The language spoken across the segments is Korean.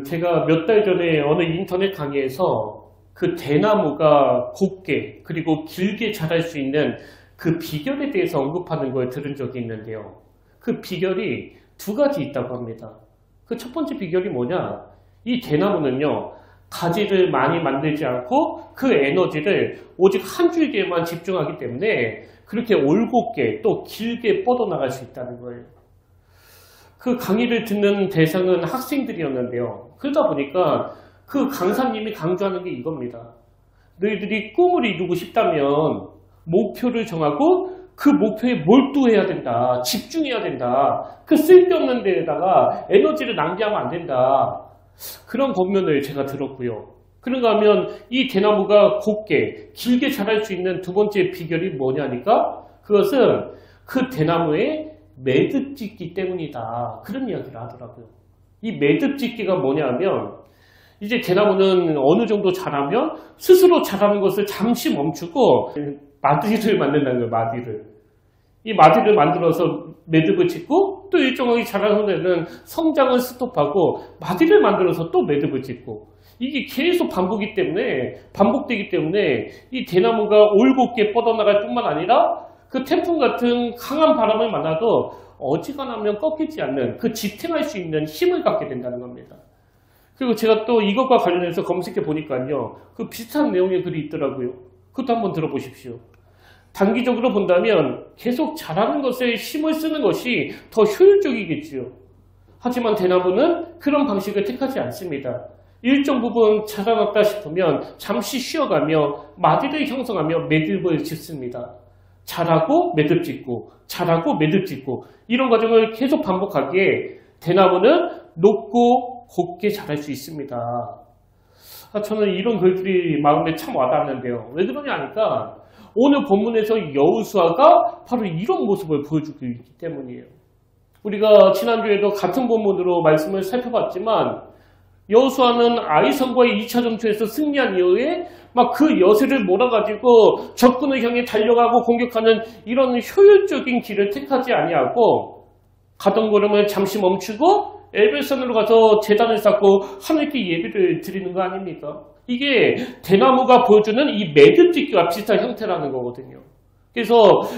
제가 몇 달 전에 어느 인터넷 강의에서 그 대나무가 곱게 그리고 길게 자랄 수 있는 그 비결에 대해서 언급하는 걸 들은 적이 있는데요. 그 비결이 두 가지 있다고 합니다. 그 첫 번째 비결이 뭐냐? 이 대나무는요, 가지를 많이 만들지 않고 그 에너지를 오직 한 줄기에만 집중하기 때문에 그렇게 올곧게 또 길게 뻗어나갈 수 있다는 거예요. 그 강의를 듣는 대상은 학생들이었는데요. 그러다 보니까 그 강사님이 강조하는 게 이겁니다. 너희들이 꿈을 이루고 싶다면 목표를 정하고 그 목표에 몰두해야 된다. 집중해야 된다. 그 쓸데없는 데에다가 에너지를 낭비하면 안 된다. 그런 권면을 제가 들었고요. 그런가 하면 이 대나무가 곱게 길게 자랄 수 있는 두 번째 비결이 뭐냐니까 그것은 그 대나무의 매듭짓기 때문이다. 그런 이야기를 하더라고요. 이 매듭짓기가 뭐냐면 이제 대나무는 어느 정도 자라면 스스로 자라는 것을 잠시 멈추고 마디를 만든다는 거예요. 마디를. 이 마디를 만들어서 매듭을 짓고 또 일정하게 자라는 데는 성장을 스톱하고 마디를 만들어서 또 매듭을 짓고 이게 계속 반복되기 때문에 이 대나무가 올곧게 뻗어나갈 뿐만 아니라 그 태풍 같은 강한 바람을 만나도 어지간하면 꺾이지 않는 그 지탱할 수 있는 힘을 갖게 된다는 겁니다. 그리고 제가 또 이것과 관련해서 검색해 보니까요. 그 비슷한 내용의 글이 있더라고요. 그것도 한번 들어보십시오. 단기적으로 본다면 계속 자라는 것에 힘을 쓰는 것이 더 효율적이겠지요. 하지만 대나무는 그런 방식을 택하지 않습니다. 일정 부분 자라났다 싶으면 잠시 쉬어가며 마디를 형성하며 매듭을 짓습니다. 자라고 매듭 짓고 자라고 매듭 짓고 이런 과정을 계속 반복하기에 대나무는 높고 곱게 자랄 수 있습니다. 저는 이런 글들이 마음에 참 와닿는데요. 왜 그러냐 하니까 오늘 본문에서 여호수아가 바로 이런 모습을 보여주고 있기 때문이에요. 우리가 지난주에도 같은 본문으로 말씀을 살펴봤지만 여호수아는 아이성과의 2차 전투에서 승리한 이후에 막 그 여세를 몰아가지고 적군을 향해 달려가고 공격하는 이런 효율적인 길을 택하지 아니하고 가던 걸음을 잠시 멈추고 엘벨산으로 가서 제단을 쌓고 하나님께 예배를 드리는 거 아닙니까? 이게 대나무가 보여주는 이 매듭짓기와 비슷한 형태라는 거거든요. 그래서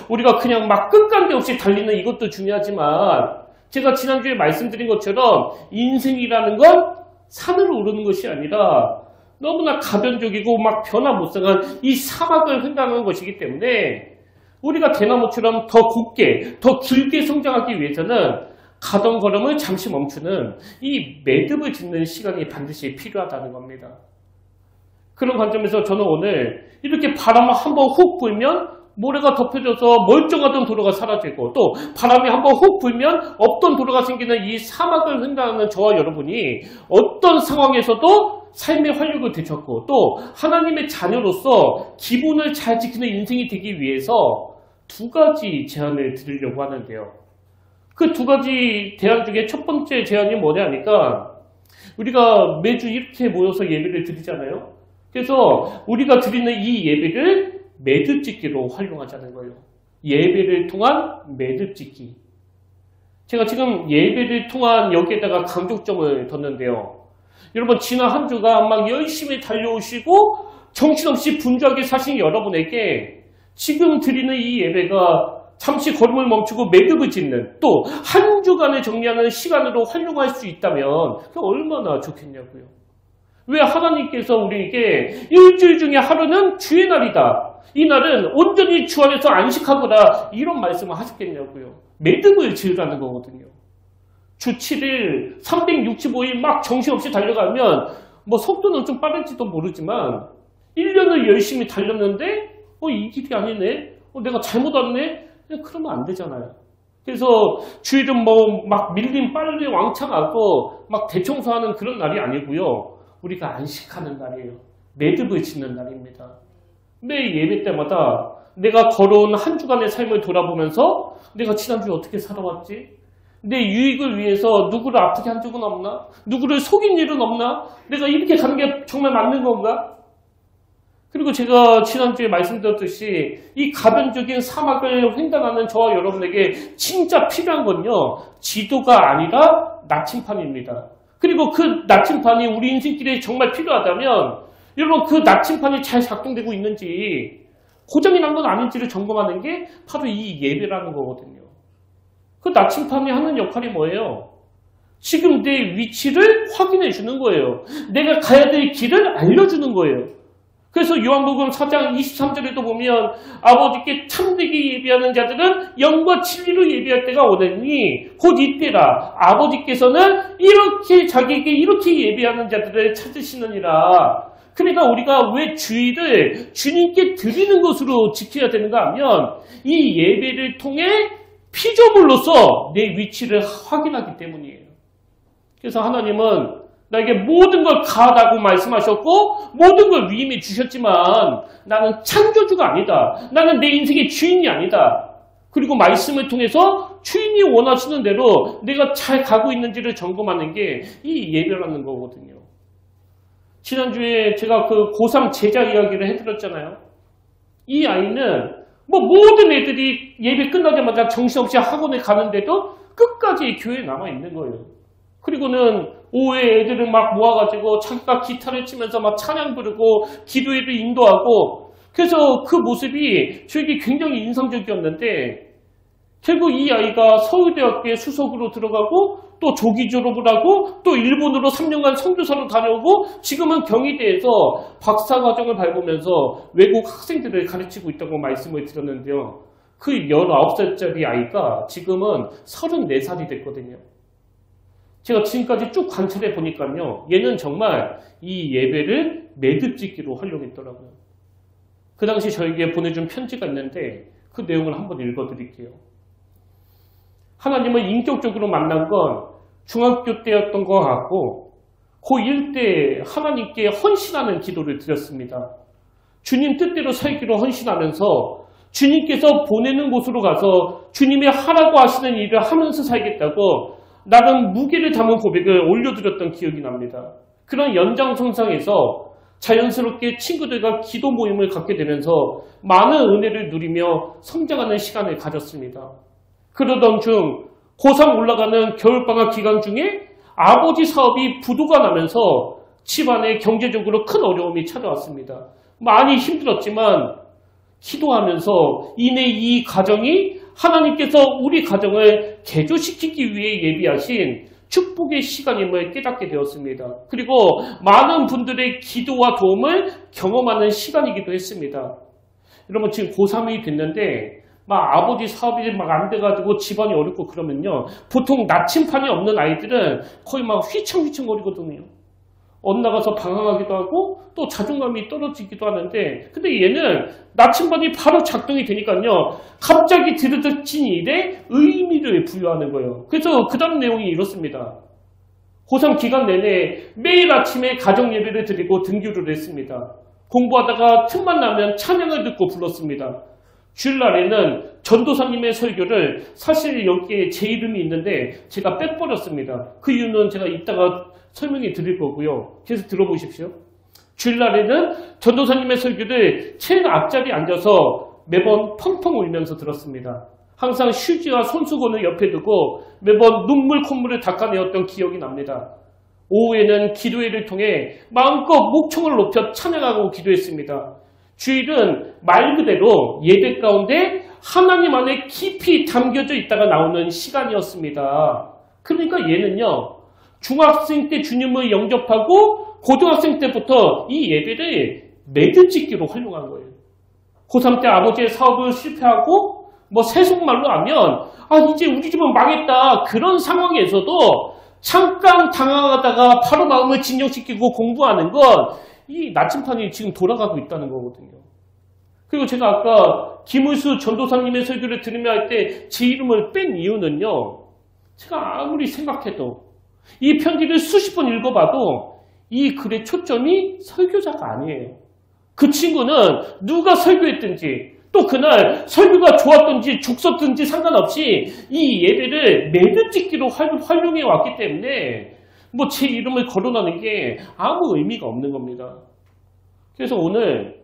우리가 그냥 막 끝간데 없이 달리는 이것도 중요하지만 제가 지난주에 말씀드린 것처럼 인생이라는 건 산으로 오르는 것이 아니라 너무나 가변적이고 막 변화무쌍한 이 사막을 횡단하는 것이기 때문에 우리가 대나무처럼 더 곱게, 더 길게 성장하기 위해서는 가던 걸음을 잠시 멈추는 이 매듭을 짓는 시간이 반드시 필요하다는 겁니다. 그런 관점에서 저는 오늘 이렇게 바람을 한번 훅 불면 모래가 덮여져서 멀쩡하던 도로가 사라지고 또 바람이 한번 훅 불면 없던 도로가 생기는 이 사막을 횡단하는 저와 여러분이 어떤 상황에서도 삶의 활력을 되찾고 또 하나님의 자녀로서 기본을 잘 지키는 인생이 되기 위해서 두 가지 제안을 드리려고 하는데요. 그 두 가지 제안 중에 첫 번째 제안이 뭐냐 하니까 우리가 매주 이렇게 모여서 예배를 드리잖아요. 그래서 우리가 드리는 이 예배를 매듭짓기로 활용하자는 거예요. 예배를 통한 매듭짓기. 제가 지금 예배를 통한 여기에다가 강조점을 뒀는데요. 여러분 지난 한 주간 막 열심히 달려오시고 정신없이 분주하게 사신 여러분에게 지금 드리는 이 예배가 잠시 걸음을 멈추고 매듭을 짓는 또 한 주간을 정리하는 시간으로 활용할 수 있다면 그게 얼마나 좋겠냐고요. 왜 하나님께서 우리에게 일주일 중에 하루는 주의 날이다. 이 날은 온전히 주 안에서 안식하거라 이런 말씀을 하셨겠냐고요. 매듭을 지으라는 거거든요. 주 7일 365일 막 정신없이 달려가면 뭐 속도는 좀 빠를지도 모르지만 1년을 열심히 달렸는데 이 길이 아니네. 내가 잘못 왔네. 그러면 안 되잖아요. 그래서 주일은 뭐 막 밀림 빨리 왕창하고 막 대청소하는 그런 날이 아니고요. 우리가 안식하는 날이에요. 매듭을 짓는 날입니다. 매 예배 때마다 내가 걸어온 한 주간의 삶을 돌아보면서 내가 지난주에 어떻게 살아왔지? 내 유익을 위해서 누구를 아프게 한 적은 없나? 누구를 속인 일은 없나? 내가 이렇게 가는 게 정말 맞는 건가? 그리고 제가 지난주에 말씀드렸듯이 이 가변적인 사막을 횡단하는 저와 여러분에게 진짜 필요한 건요. 지도가 아니라 나침판입니다. 그리고 그 나침판이 우리 인생길에 정말 필요하다면 여러분 그 나침판이 잘 작동되고 있는지 고장이 난 건 아닌지를 점검하는 게 바로 이 예배라는 거거든요. 그 나침판이 하는 역할이 뭐예요? 지금 내 위치를 확인해 주는 거예요. 내가 가야 될 길을 알려주는 거예요. 그래서 요한복음 4장 23절에도 보면 아버지께 참되게 예배하는 자들은 영과 진리로 예배할 때가 오느니 곧 이때라. 아버지께서는 이렇게 자기에게 이렇게 예배하는 자들을 찾으시느니라. 그러니까 우리가 왜 주일을 주님께 드리는 것으로 지켜야 되는가 하면 이 예배를 통해 피조물로서 내 위치를 확인하기 때문이에요. 그래서 하나님은 나에게 모든 걸 가하다고 말씀하셨고 모든 걸 위임해 주셨지만 나는 창조주가 아니다. 나는 내 인생의 주인이 아니다. 그리고 말씀을 통해서 주인이 원하시는 대로 내가 잘 가고 있는지를 점검하는 게 이 예배라는 거거든요. 지난주에 제가 그 고3 제자 이야기를 해드렸잖아요. 이 아이는 뭐 모든 애들이 예배 끝나자마자 정신없이 학원에 가는데도 끝까지 교회에 남아있는 거예요. 그리고는 오후에 애들을 막 모아가지고 자기가 기타를 치면서 막 찬양 부르고 기도회를 인도하고 그래서 그 모습이 저에게 굉장히 인상적이었는데 결국 이 아이가 서울대학교에 수석으로 들어가고 또 조기 졸업을 하고 또 일본으로 3년간 선교사로 다녀오고 지금은 경희대에서 박사과정을 밟으면서 외국 학생들을 가르치고 있다고 말씀을 드렸는데요. 그 19살짜리 아이가 지금은 34살이 됐거든요. 제가 지금까지 쭉 관찰해 보니까요. 얘는 정말 이 예배를 매듭짓기로 활용했더라고요. 그 당시 저에게 보내준 편지가 있는데 그 내용을 한번 읽어드릴게요. 하나님을 인격적으로 만난 건 중학교 때였던 것 같고 고1 때 하나님께 헌신하는 기도를 드렸습니다. 주님 뜻대로 살기로 헌신하면서 주님께서 보내는 곳으로 가서 주님의 하라고 하시는 일을 하면서 살겠다고 나름 무게를 담은 고백을 올려드렸던 기억이 납니다. 그런 연장선상에서 자연스럽게 친구들과 기도 모임을 갖게 되면서 많은 은혜를 누리며 성장하는 시간을 가졌습니다. 그러던 중 고3 올라가는 겨울방학 기간 중에 아버지 사업이 부도가 나면서 집안에 경제적으로 큰 어려움이 찾아왔습니다. 많이 힘들었지만 기도하면서 이내 이 가정이 하나님께서 우리 가정을 개조시키기 위해 예비하신 축복의 시간임을 깨닫게 되었습니다. 그리고 많은 분들의 기도와 도움을 경험하는 시간이기도 했습니다. 여러분 지금 고3이 됐는데 막 아버지 사업이 막 안 돼가지고 집안이 어렵고 그러면요. 보통 나침판이 없는 아이들은 거의 막 휘청휘청거리거든요. 엇나가서 방황하기도 하고 또 자존감이 떨어지기도 하는데 근데 얘는 나침반이 바로 작동이 되니까요. 갑자기 들어닥친 일에 의미를 부여하는 거예요. 그래서 그 다음 내용이 이렇습니다. 고3 기간 내내 매일 아침에 가정예배를 드리고 등교를 했습니다. 공부하다가 틈만 나면 찬양을 듣고 불렀습니다. 주일날에는 전도사님의 설교를 사실 여기에 제 이름이 있는데 제가 빼버렸습니다. 그 이유는 제가 이따가 설명해 드릴 거고요. 계속 들어보십시오. 주일날에는 전도사님의 설교를 책 앞자리에 앉아서 매번 펑펑 울면서 들었습니다. 항상 휴지와 손수건을 옆에 두고 매번 눈물 콧물을 닦아내었던 기억이 납니다. 오후에는 기도회를 통해 마음껏 목청을 높여 찬양하고 기도했습니다. 주일은 말 그대로 예배 가운데 하나님 안에 깊이 담겨져 있다가 나오는 시간이었습니다. 그러니까 얘는요. 중학생 때 주님을 영접하고 고등학생 때부터 이 예배를 매듭짓기로 활용한 거예요. 고3 때 아버지의 사업을 실패하고 뭐 세속말로 하면 이제 우리 집은 망했다. 그런 상황에서도 잠깐 당황하다가 바로 마음을 진정시키고 공부하는 건 이 나침판이 지금 돌아가고 있다는 거거든요. 그리고 제가 아까 김의수 전도사님의 설교를 들으며 할 때 제 이름을 뺀 이유는요. 제가 아무리 생각해도 이 편지를 수십 번 읽어봐도 이 글의 초점이 설교자가 아니에요. 그 친구는 누가 설교했든지 또 그날 설교가 좋았든지 죽었든지 상관없이 이 예배를 매듭짓기로 활용해 왔기 때문에 뭐 제 이름을 거론하는 게 아무 의미가 없는 겁니다. 그래서 오늘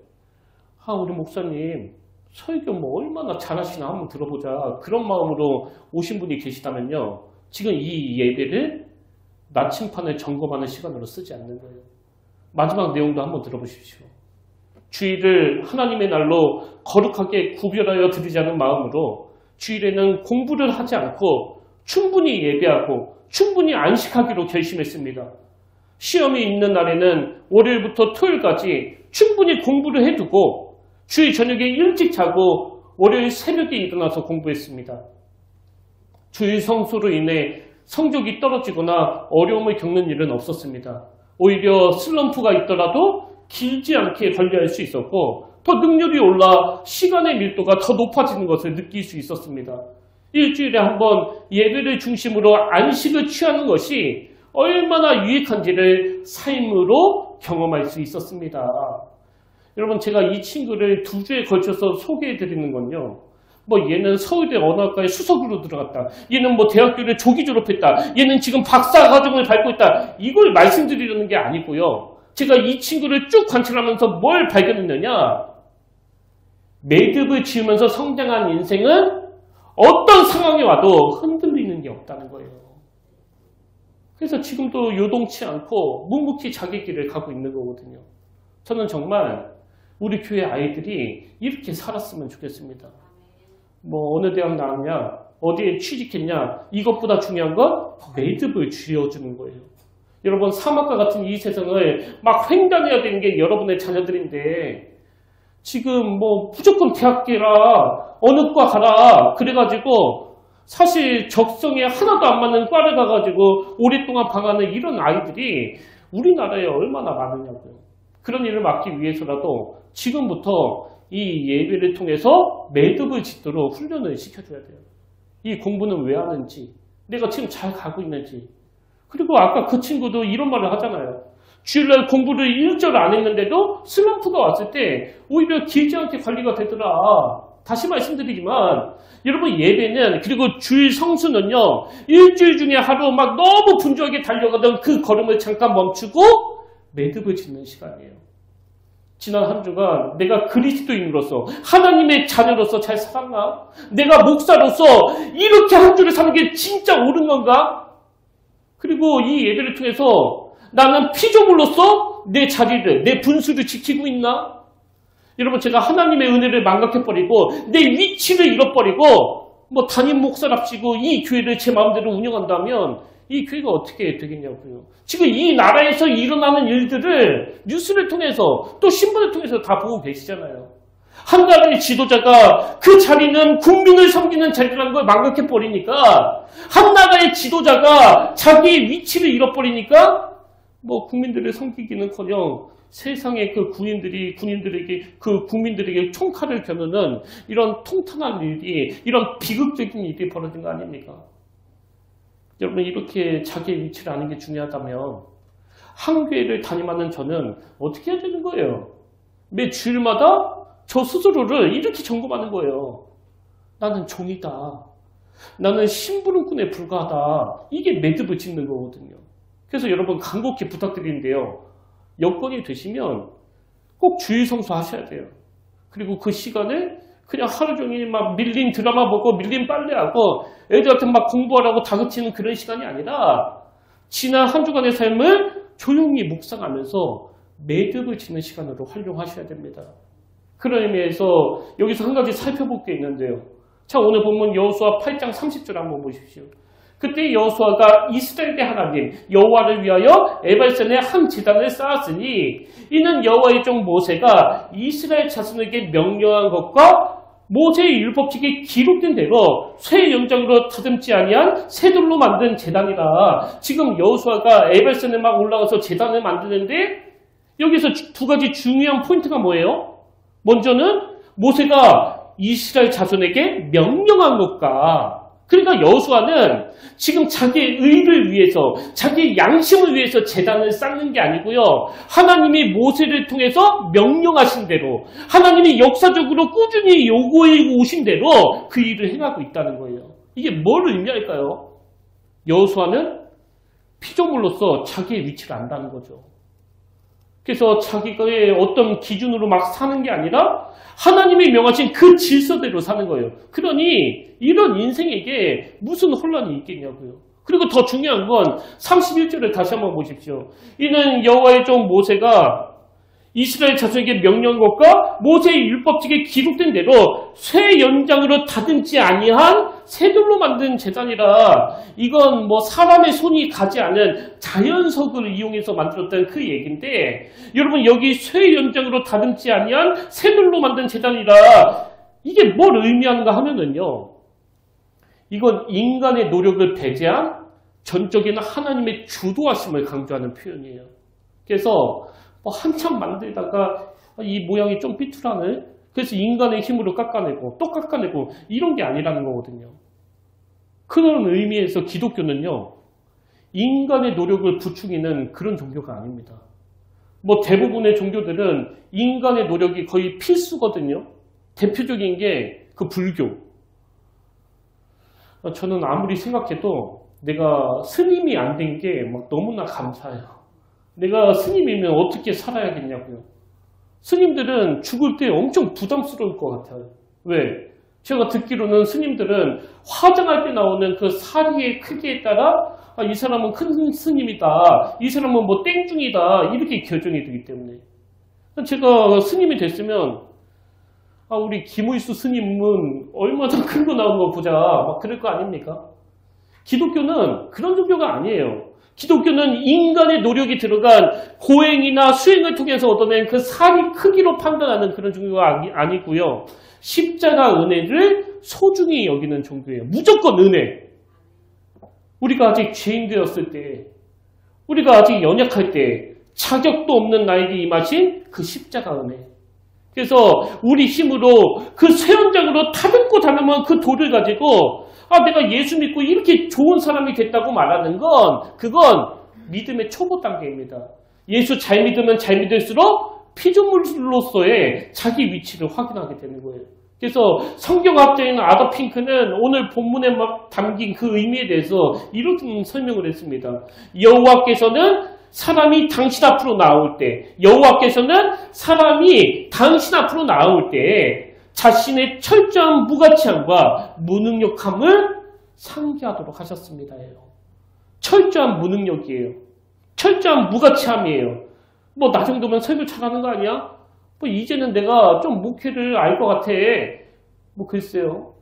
우리 목사님 설교 뭐 얼마나 잘하시나 한번 들어보자 그런 마음으로 오신 분이 계시다면요. 지금 이 예배를 나침판을 점검하는 시간으로 쓰지 않는 거예요. 마지막 내용도 한번 들어보십시오. 주일을 하나님의 날로 거룩하게 구별하여 드리자는 마음으로 주일에는 공부를 하지 않고 충분히 예배하고 충분히 안식하기로 결심했습니다. 시험이 있는 날에는 월요일부터 토요일까지 충분히 공부를 해두고 주일 저녁에 일찍 자고 월요일 새벽에 일어나서 공부했습니다. 주일 성수로 인해 성적이 떨어지거나 어려움을 겪는 일은 없었습니다. 오히려 슬럼프가 있더라도 길지 않게 관리할 수 있었고 더 능률이 올라 시간의 밀도가 더 높아지는 것을 느낄 수 있었습니다. 일주일에 한 번 예배를 중심으로 안식을 취하는 것이 얼마나 유익한지를 삶으로 경험할 수 있었습니다. 여러분, 제가 이 친구를 2주에 걸쳐서 소개해드리는 건요. 얘는 서울대 언어학과에 수석으로 들어갔다. 얘는 대학교를 조기 졸업했다. 얘는 지금 박사 과정을 밟고 있다. 이걸 말씀드리려는 게 아니고요. 제가 이 친구를 쭉 관찰하면서 뭘 발견했느냐. 매듭을 지으면서 성장한 인생은 어떤 상황이 와도 흔들리는 게 없다는 거예요. 그래서 지금도 요동치 않고 묵묵히 자기 길을 가고 있는 거거든요. 저는 정말 우리 교회 아이들이 이렇게 살았으면 좋겠습니다. 어느 대학 나왔냐, 어디에 취직했냐, 이것보다 중요한 건 매듭을 지어주는 거예요. 여러분, 사막과 같은 이 세상을 막 횡단해야 되는 게 여러분의 자녀들인데 지금 무조건 대학교라 어느 과 가라 그래가지고 사실 적성에 하나도 안 맞는 과를 가가지고 오랫동안 방황하는 이런 아이들이 우리나라에 얼마나 많으냐고요. 그런 일을 막기 위해서라도 지금부터 이 예배를 통해서 매듭을 짓도록 훈련을 시켜줘야 돼요. 이 공부는 왜 하는지, 내가 지금 잘 가고 있는지. 그리고 아까 그 친구도 이런 말을 하잖아요. 주일날 공부를 일절 안 했는데도 슬럼프가 왔을 때 오히려 길지 않게 관리가 되더라. 다시 말씀드리지만 여러분, 예배는, 그리고 주일 성수는요, 일주일 중에 하루 막 너무 분주하게 달려가던 그 걸음을 잠깐 멈추고 매듭을 짓는 시간이에요. 지난 한 주간 내가 그리스도인으로서 하나님의 자녀로서 잘 살았나? 내가 목사로서 이렇게 한 주를 사는 게 진짜 옳은 건가? 그리고 이 예배를 통해서 나는 피조물로서 내 자리를, 내 분수를 지키고 있나? 여러분, 제가 하나님의 은혜를 망각해버리고 내 위치를 잃어버리고 담임 목사랍시고 이 교회를 제 마음대로 운영한다면 이 교회가 어떻게 되겠냐고요. 지금 이 나라에서 일어나는 일들을 뉴스를 통해서 또 신문을 통해서 다 보고 계시잖아요. 한 나라의 지도자가 그 자리는 국민을 섬기는 자리라는 걸 망각해버리니까, 한 나라의 지도자가 자기의 위치를 잃어버리니까 국민들을 섬기기는커녕 세상의 그 국민들에게 총칼을 겨누는 이런 통탄한 일이, 이런 비극적인 일이 벌어진 거 아닙니까? 여러분, 이렇게 자기의 위치를 아는 게 중요하다면 한 교회를 담임하는 저는 어떻게 해야 되는 거예요? 매 주일마다 저 스스로를 이렇게 점검하는 거예요. 나는 종이다. 나는 심부름꾼에 불과하다. 이게 매듭을 짓는 거거든요. 그래서 여러분, 간곡히 부탁드리는데요. 여건이 되시면 꼭 주일 성수 하셔야 돼요. 그리고 그 시간에 그냥 하루 종일 막 밀린 드라마 보고 밀린 빨래하고 애들한테 막 공부하라고 다그치는 그런 시간이 아니라 지난 한 주간의 삶을 조용히 묵상하면서 매듭을 짓는 시간으로 활용하셔야 됩니다. 그런 의미에서 여기서 한 가지 살펴볼 게 있는데요. 자, 오늘 본문 여호수아 8장 30절 한번 보십시오. 그때 여호수아가 이스라엘의 하나님 여호와를 위하여 에발산에 한 제단을 쌓았으니 이는 여호와의 종 모세가 이스라엘 자손에게 명령한 것과 모세의 율법책에 기록된 대로 쇠 영장으로 다듬지 아니한 쇠돌로 만든 제단이라. 지금 여호수아가 에발산에 막 올라가서 제단을 만드는데 여기서 두 가지 중요한 포인트가 뭐예요? 먼저는 모세가 이스라엘 자손에게 명령한 것과, 그러니까 여호수아는 지금 자기의 의를 위해서, 자기의 양심을 위해서 제단을 쌓는 게 아니고요. 하나님이 모세를 통해서 명령하신 대로, 하나님이 역사적으로 꾸준히 요구해 오신 대로 그 일을 행하고 있다는 거예요. 이게 뭘 의미할까요? 여호수아는 피조물로서 자기의 위치를 안다는 거죠. 그래서 자기의 어떤 기준으로 막 사는 게 아니라 하나님이 명하신 그 질서대로 사는 거예요. 그러니 이런 인생에게 무슨 혼란이 있겠냐고요. 그리고 더 중요한 건 31절을 다시 한번 보십시오. 이는 여호와의 종 모세가 이스라엘 자손에게 명령한 것과 모세의 율법책에 기록된 대로 쇠 연장으로 다듬지 아니한 새돌로 만든 제단이라. 이건 뭐 사람의 손이 가지 않은 자연석을 이용해서 만들었다는 그 얘기인데, 여러분 여기 쇠 연장으로 다듬지 아니한 새돌로 만든 제단이라, 이게 뭘 의미하는가 하면은요, 이건 인간의 노력을 배제한 전적인 하나님의 주도하심을 강조하는 표현이에요. 그래서 한참 만들다가 이 모양이 좀 삐뚤하네. 그래서 인간의 힘으로 깎아내고 또 깎아내고 이런 게 아니라는 거거든요. 그런 의미에서 기독교는요, 인간의 노력을 부추기는 그런 종교가 아닙니다. 뭐 대부분의 종교들은 인간의 노력이 거의 필수거든요. 대표적인 게 그 불교. 저는 아무리 생각해도 내가 스님이 안 된 게 막 너무나 감사해요. 내가 스님이면 어떻게 살아야겠냐고요. 스님들은 죽을 때 엄청 부담스러울 것 같아요. 왜? 제가 듣기로는 스님들은 화장할 때 나오는 그 사리의 크기에 따라 이 사람은 큰 스님이다, 이 사람은 뭐 땡중이다, 이렇게 결정이 되기 때문에. 제가 스님이 됐으면 우리 김의수 스님은 얼마나 큰 거 나오는 거 보자, 막 그럴 거 아닙니까? 기독교는 그런 종교가 아니에요. 기독교는 인간의 노력이 들어간 고행이나 수행을 통해서 얻어낸 그 사리 크기로 판단하는 그런 종교가 아니고요. 십자가 은혜를 소중히 여기는 종교예요. 무조건 은혜. 우리가 아직 죄인 되었을 때, 우리가 아직 연약할 때 자격도 없는 나에게 임하신 그 십자가 은혜. 그래서 우리 힘으로 그 쇠연장으로 다듬고 다듬은 그 돌을 가지고 내가 예수 믿고 이렇게 좋은 사람이 됐다고 말하는 건, 그건 믿음의 초보 단계입니다. 예수 잘 믿으면 잘 믿을수록 피조물로서의 자기 위치를 확인하게 되는 거예요. 그래서 성경학자인 아더 핑크는 오늘 본문에 막 담긴 그 의미에 대해서 이런 설명을 했습니다. 여호와께서는 사람이 당신 앞으로 나올 때, 여호와께서는 사람이 당신 앞으로 나올 때 자신의 철저한 무가치함과 무능력함을 상기하도록 하셨습니다. 철저한 무능력이에요. 철저한 무가치함이에요. 뭐 나 정도면 설교 잘하는 거 아니야? 뭐 이제는 내가 좀 목회를 알 것 같아. 뭐 글쎄요.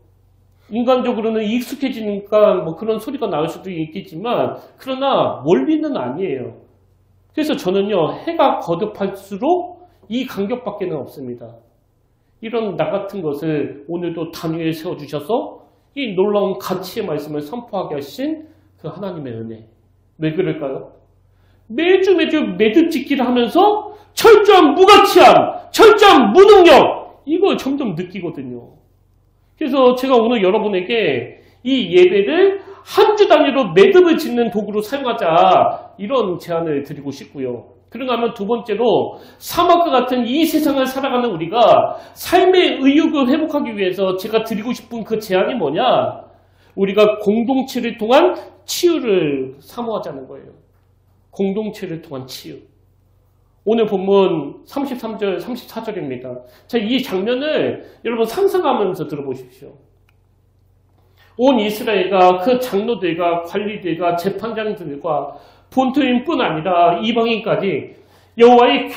인간적으로는 익숙해지니까 뭐 그런 소리가 나올 수도 있겠지만, 그러나 원리는 아니에요. 그래서 저는요, 해가 거듭할수록 이 간격밖에는 없습니다. 이런 나 같은 것을 오늘도 단위에 세워주셔서 이 놀라운 가치의 말씀을 선포하게 하신 그 하나님의 은혜. 왜 그럴까요? 매주 매듭짓기를 하면서 철저한 무가치함, 철저한 무능력, 이걸 점점 느끼거든요. 그래서 제가 오늘 여러분에게 이 예배를 한 주 단위로 매듭을 짓는 도구로 사용하자, 이런 제안을 드리고 싶고요. 그런가 하면 두 번째로, 사막과 같은 이 세상을 살아가는 우리가 삶의 의욕을 회복하기 위해서 제가 드리고 싶은 그 제안이 뭐냐? 우리가 공동체를 통한 치유를 사모하자는 거예요. 공동체를 통한 치유. 오늘 본문 33절, 34절입니다. 자, 이 장면을 여러분 상상하면서 들어보십시오. 온 이스라엘과 그 장로들과 관리들과 재판장들과 본토인뿐 아니라 이방인까지 여호와의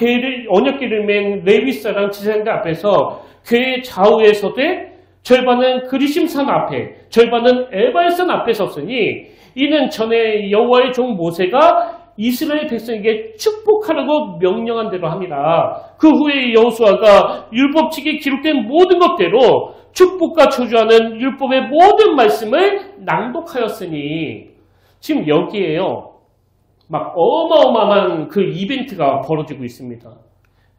언약궤를 맨 레위사랑 제사장들 앞에서 궤의 좌우에 서되 절반은 그리심산 앞에, 절반은 에발산 앞에 섰으니 이는 전에 여호와의 종 모세가 이스라엘 백성에게 축복하라고 명령한 대로 함이라. 그 후에 여호수아가 율법책에 기록된 모든 것대로 축복과 저주하는 율법의 모든 말씀을 낭독하였으니, 지금 여기에요, 막 어마어마한 그 이벤트가 벌어지고 있습니다.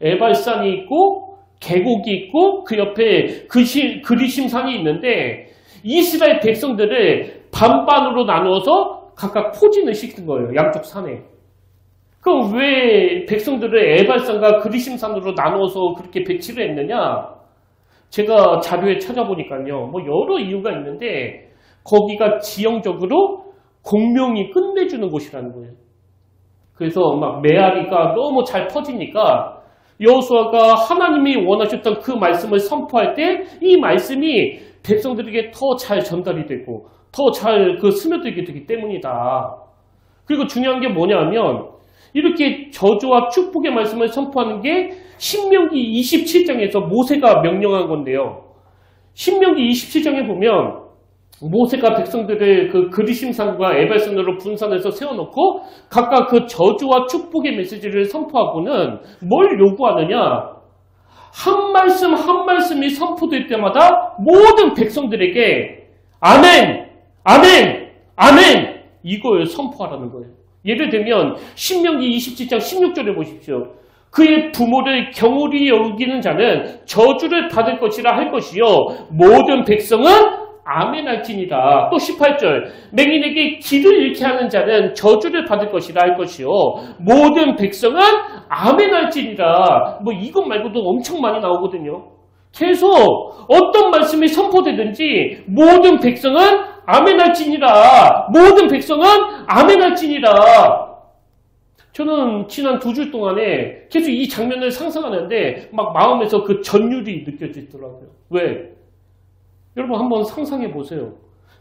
에발산이 있고 계곡이 있고 그 옆에 그리심산이 있는데, 이스라엘 백성들을 반반으로 나누어서 각각 포진을 시킨 거예요. 양쪽 산에. 그럼 왜 백성들을 에발산과 그리심산으로 나누어서 그렇게 배치를 했느냐? 제가 자료에 찾아보니까요, 뭐 여러 이유가 있는데, 거기가 지형적으로 공명이 끝내주는 곳이라는 거예요. 그래서 막 메아리가 너무 잘 퍼지니까 여호수아가 하나님이 원하셨던 그 말씀을 선포할 때 이 말씀이 백성들에게 더 잘 전달이 되고 더 잘 스며들게 되기 때문이다. 그리고 중요한 게 뭐냐면 이렇게 저주와 축복의 말씀을 선포하는 게 신명기 27장에서 모세가 명령한 건데요. 신명기 27장에 보면 모세가 백성들을 그리심산과 에발산으로 분산해서 세워놓고 각각 그 저주와 축복의 메시지를 선포하고는 뭘 요구하느냐? 한 말씀 한 말씀이 선포될 때마다 모든 백성들에게 아멘, 아멘, 아멘 이걸 선포하라는 거예요. 예를 들면 신명기 27장 16절에 보십시오. 그의 부모를 경홀히 여기는 자는 저주를 받을 것이라 할 것이요 모든 백성은 아멘 할지니라. 또 18절 맹인에게 길을 잃게 하는 자는 저주를 받을 것이라 할 것이요 모든 백성은 아멘 할지니라. 이것 말고도 엄청 많이 나오거든요. 계속 어떤 말씀이 선포되든지 모든 백성은 아멘 할지니라. 모든 백성은 아멘 할지니라. 저는 지난 2주 동안에 계속 이 장면을 상상하는데 막 마음에서 그 전율이 느껴지더라고요. 왜? 여러분 한번 상상해 보세요.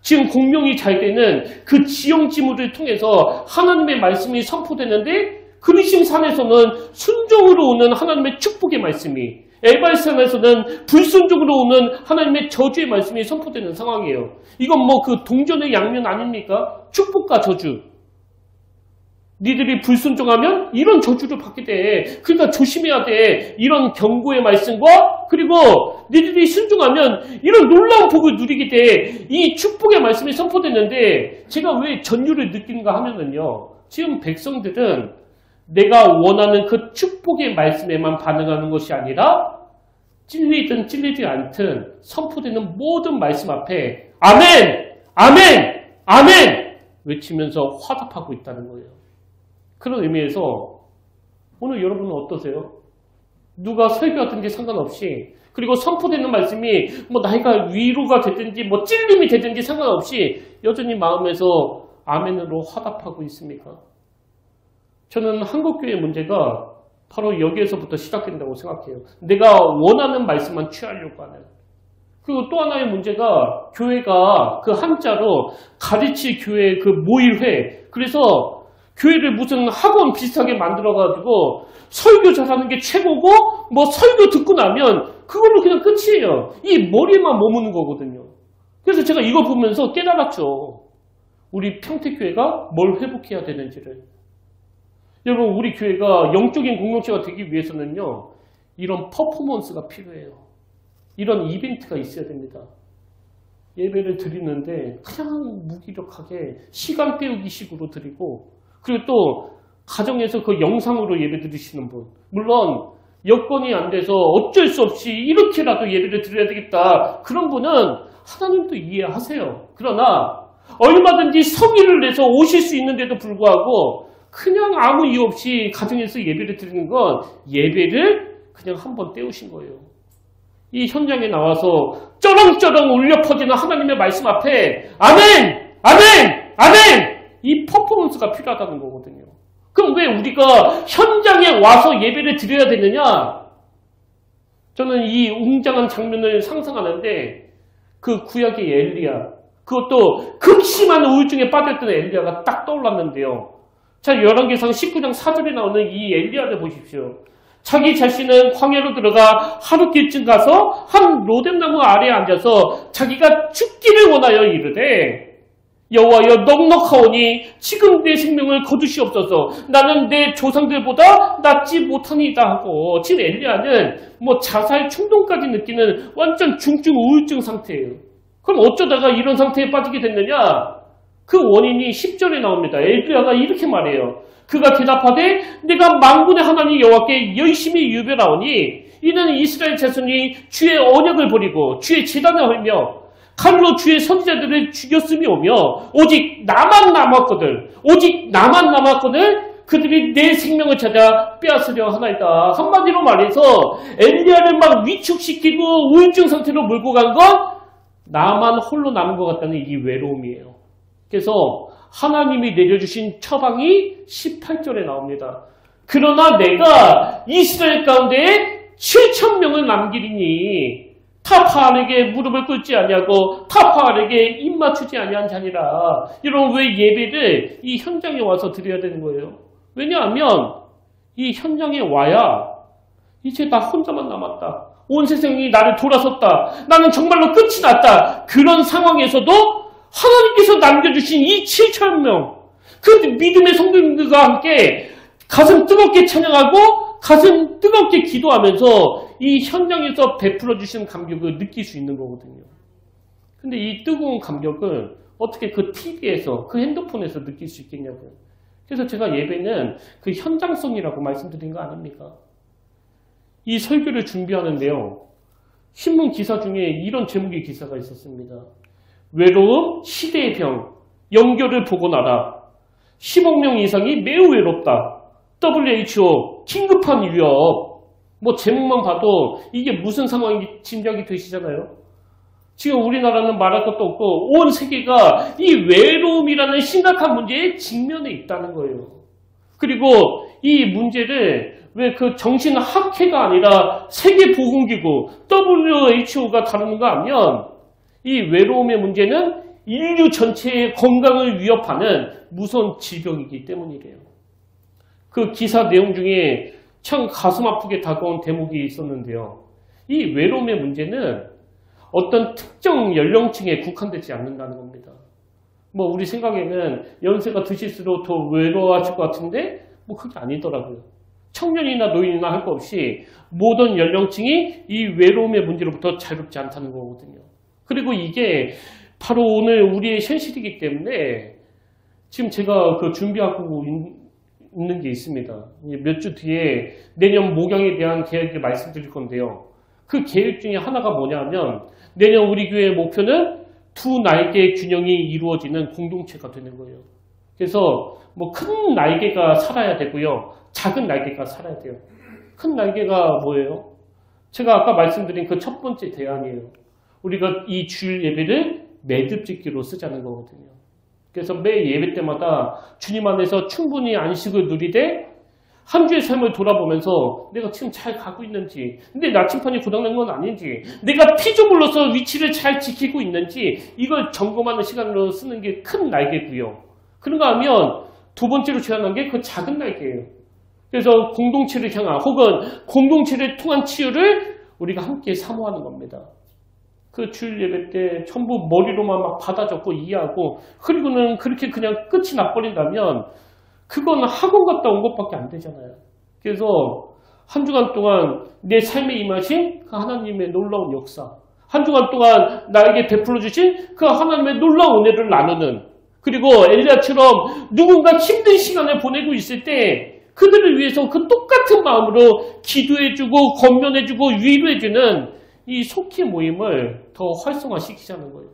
지금 공명이 잘 되는 그 지형지물을 통해서 하나님의 말씀이 선포되는데 그리심산에서는 순종으로 오는 하나님의 축복의 말씀이, 에발산에서는 불순종으로 오는 하나님의 저주의 말씀이 선포되는 상황이에요. 이건 그 동전의 양면 아닙니까? 축복과 저주. 니들이 불순종하면 이런 저주를 받게 돼. 그러니까 조심해야 돼. 이런 경고의 말씀과 그리고 니들이 순종하면 이런 놀라운 복을 누리게 돼. 이 축복의 말씀이 선포됐는데 제가 왜 전율을 느끼는가 하면은요. 지금 백성들은 내가 원하는 그 축복의 말씀에만 반응하는 것이 아니라 찔리든 찔리지 않든 선포되는 모든 말씀 앞에 아멘! 아멘! 아멘! 외치면서 화답하고 있다는 거예요. 그런 의미에서 오늘 여러분은 어떠세요? 누가 설교하든지 상관없이 그리고 선포되는 말씀이 나이가 위로가 되든지 찔림이 되든지 상관없이 여전히 마음에서 아멘으로 화답하고 있습니까? 저는 한국교회의 문제가 바로 여기에서부터 시작된다고 생각해요. 내가 원하는 말씀만 취하려고 하는. 그리고 또 하나의 문제가 교회가 그 한자로 가르칠 교회 그 모일회. 그래서 교회를 무슨 학원 비슷하게 만들어가지고 설교 잘하는 게 최고고 설교 듣고 나면 그걸로 그냥 끝이에요. 이 머리에만 머무는 거거든요. 그래서 제가 이거 보면서 깨달았죠. 우리 평택교회가 뭘 회복해야 되는지를. 여러분 우리 교회가 영적인 공동체가 되기 위해서는요. 이런 퍼포먼스가 필요해요. 이런 이벤트가 있어야 됩니다. 예배를 드리는데 그냥 무기력하게 시간 때우기 식으로 드리고 그리고 또 가정에서 그 영상으로 예배 드리시는 분. 물론 여건이 안 돼서 어쩔 수 없이 이렇게라도 예배를 드려야 되겠다. 그런 분은 하나님도 이해하세요. 그러나 얼마든지 성의를 내서 오실 수 있는데도 불구하고 그냥 아무 이유 없이 가정에서 예배를 드리는 건 예배를 그냥 한번 때우신 거예요. 이 현장에 나와서 쩌렁쩌렁 울려 퍼지는 하나님의 말씀 앞에 아멘! 아멘! 아멘! 이 퍼포먼스가 필요하다는 거거든요. 그럼 왜 우리가 현장에 와서 예배를 드려야 되느냐? 저는 이 웅장한 장면을 상상하는데 그 구약의 엘리야, 그것도 극심한 우울증에 빠졌던 엘리야가 딱 떠올랐는데요. 자, 열왕기상 19장 4절에 나오는 이 엘리야를 보십시오. 자기 자신은 광야로 들어가 하루길쯤 가서 한 로뎀나무 아래에 앉아서 자기가 죽기를 원하여 이르되 여호와여 넉넉하오니 지금 내 생명을 거두시옵소서. 나는 내 조상들보다 낫지 못하니이다 하고 지금 엘리야는 자살 충동까지 느끼는 완전 중증 우울증 상태예요. 그럼 어쩌다가 이런 상태에 빠지게 됐느냐? 그 원인이 10절에 나옵니다. 엘리야가 이렇게 말해요. 그가 대답하되 내가 만군의 하나님 여호와께 열심히 유별하오니 이는 이스라엘 자손이 주의 언약을 버리고 주의 제단을 헐며 칼로 주의 선지자들을 죽였음이오며 오직 나만 남았거늘 그들이 내 생명을 찾아 빼앗으려 하나이다. 한마디로 말해서 엘리야를 막 위축시키고 우울증 상태로 몰고 간 건 나만 홀로 남은 것 같다는 이 외로움이에요. 그래서 하나님이 내려주신 처방이 18절에 나옵니다. 그러나 내가 이스라엘 가운데 7,000명을 남기리니 타파알에게 무릎을 꿇지 아니하고 타파알에게 입 맞추지 아니한 자니라. 여러분 왜 예배를 이 현장에 와서 드려야 되는 거예요? 왜냐하면 이 현장에 와야 이제 나 혼자만 남았다. 온 세상이 나를 돌아섰다. 나는 정말로 끝이 났다. 그런 상황에서도 하나님께서 남겨주신 이 7,000명, 그 믿음의 성도님들과 함께 가슴 뜨겁게 찬양하고 가슴 뜨겁게 기도하면서 이 현장에서 베풀어 주시는 감격을 느낄 수 있는 거거든요. 근데 이 뜨거운 감격을 어떻게 그 TV에서, 그 핸드폰에서 느낄 수 있겠냐고요. 그래서 제가 예배는 그 현장성이라고 말씀드린 거 아닙니까? 이 설교를 준비하는데요. 신문 기사 중에 이런 제목의 기사가 있었습니다. 외로움, 시대의 병, 연결을 보고 나라. 10억 명 이상이 매우 외롭다. WHO, 긴급한 위협. 뭐 제목만 봐도 이게 무슨 상황인지 짐작이 되시잖아요. 지금 우리나라는 말할 것도 없고 온 세계가 이 외로움이라는 심각한 문제에 직면해 있다는 거예요. 그리고 이 문제를 왜 그 정신학회가 아니라 세계보건기구 WHO가 다루는가 하면 이 외로움의 문제는 인류 전체의 건강을 위협하는 무서운 질병이기 때문이래요. 그 기사 내용 중에 참 가슴 아프게 다가온 대목이 있었는데요. 이 외로움의 문제는 어떤 특정 연령층에 국한되지 않는다는 겁니다. 뭐 우리 생각에는 연세가 드실수록 더 외로워하실 것 같은데 뭐 그게 아니더라고요. 청년이나 노인이나 할 것 없이 모든 연령층이 이 외로움의 문제로부터 자유롭지 않다는 거거든요. 그리고 이게 바로 오늘 우리의 현실이기 때문에 지금 제가 그 준비하고 있는 게 있습니다. 몇 주 뒤에 내년 목양에 대한 계획을 말씀드릴 건데요. 그 계획 중에 하나가 뭐냐면 내년 우리 교회의 목표는 두 날개의 균형이 이루어지는 공동체가 되는 거예요. 그래서 뭐 큰 날개가 살아야 되고요. 작은 날개가 살아야 돼요. 큰 날개가 뭐예요? 제가 아까 말씀드린 그 첫 번째 대안이에요. 우리가 이 주일 예배를 매듭짓기로 쓰자는 거거든요. 그래서 매 예배 때마다 주님 안에서 충분히 안식을 누리되 한 주의 삶을 돌아보면서 내가 지금 잘 가고 있는지, 내 나침판이 고장난 건 아닌지, 내가 피조물로서 위치를 잘 지키고 있는지 이걸 점검하는 시간으로 쓰는 게 큰 날개고요. 그런가 하면 두 번째로 제안한 게 그 작은 날개예요. 그래서 공동체를 향한 혹은 공동체를 통한 치유를 우리가 함께 사모하는 겁니다. 그 주일 예배 때 전부 머리로만 막 받아 적고 이해하고 그리고는 그렇게 그냥 끝이 나버린다면 그건 학원 갔다 온 것밖에 안 되잖아요. 그래서 한 주간 동안 내 삶에 임하신 그 하나님의 놀라운 역사, 한 주간 동안 나에게 베풀어 주신 그 하나님의 놀라운 은혜를 나누는, 그리고 엘리야처럼 누군가 힘든 시간을 보내고 있을 때 그들을 위해서 그 똑같은 마음으로 기도해주고 권면해주고 위로해주는 이 속히 모임을 더 활성화시키자는 거예요.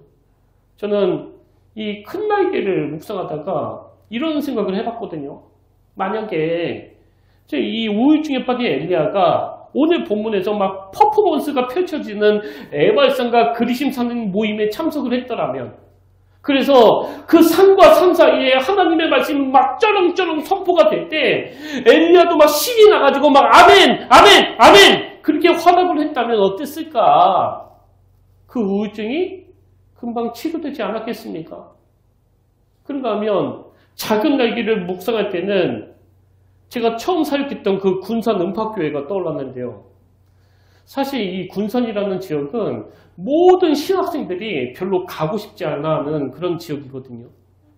저는 이 큰 날개를 묵상하다가 이런 생각을 해봤거든요. 만약에 이 우울증에 빠진 엘리야가 오늘 본문에서 막 퍼포먼스가 펼쳐지는 에발산과 그리심 사는 모임에 참석을 했더라면, 그래서 그 산과 산 사이에 하나님의 말씀이 막 쩌렁쩌렁 선포가 될 때 엘리야도 막 신이 나가지고 막 아멘 아멘 아멘 그렇게 화답을 했다면 어땠을까? 그 우울증이 금방 치료되지 않았겠습니까? 그런가 하면 작은 날개를 묵상할 때는 제가 처음 사역했던 그 군산 음파교회가 떠올랐는데요. 사실 이 군산이라는 지역은 모든 신학생들이 별로 가고 싶지 않아 하는 그런 지역이거든요.